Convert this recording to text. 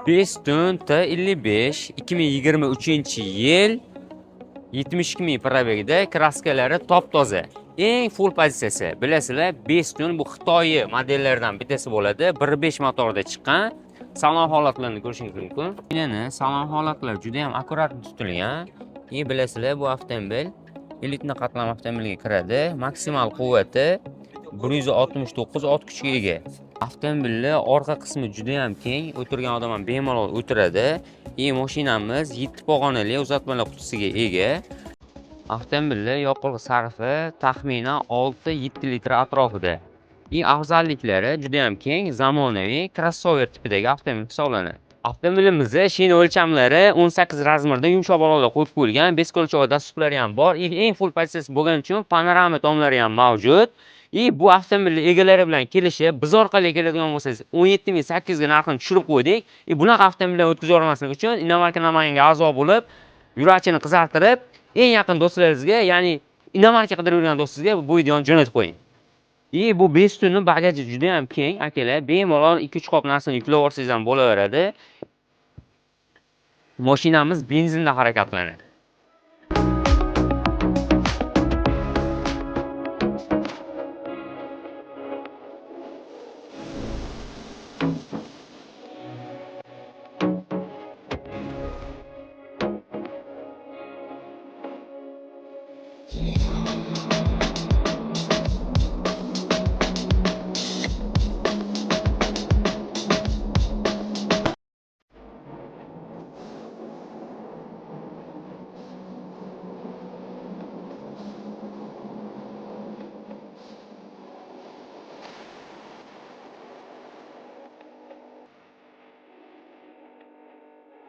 Bestun T55 2023-yil 72 ming probegida kraskalari top-toza. Eng full pozitsiyasi. Bilasizlar, Bestun bu Xitoy modellaridan bittasi bo'ladi. 1.5 motorda chiqqan. Salon holatlarini ko'rishingiz mumkin. Yana salon holatlar juda ham akkurat tutilgan. Bilasizlar, bu avtomobil elitni qatlam avtomobilga kiradi. Maksimal quvvati 169 ot kuchiga ega. Avtomobilning orqa qismi juda ham keng, o'tirgan odam ham bemalol o'tiradi. Mashinamiz 7 pog'onali uzatmalar qutisiga ega. Avtomobilning yoqilg'i sarfi taxminan 6-7 litr atrofida. Afzalliklari juda ham keng, zamonaviy, crossover tipidagi avtomobil hisoblanadi. Avtomobilimizda shina o'lchamlari 18 razmerda yumshoq baloqlar qo'yib qo'yilgan, beskolchoq dasturlari ham bor. Eng full pozitsiyasi bo'lgani uchun panorama tomlari ham mavjud. Bu avtomobil egalari bilan kelishib, biz orqali keladigan bo'lsangiz 17.800 ga narxini tushirib qo'ydik. Bunaqa avtomobillar o'tkazib olmaslik uchun Inomarka Namanganga a'zo bo'lib, yurachini qizartirib, eng yaqin do'stlaringizga, ya'ni Inomarka qidirib yurgan do'stingizga bu videoni jo'natib qo'ying. Bu Bestunning bagaji juda ham keng, akalar. Bemalol 2-3 qop narsani yuklab olsangiz ham bo'laveradi. Mashinamiz benzinda harakatlanadi.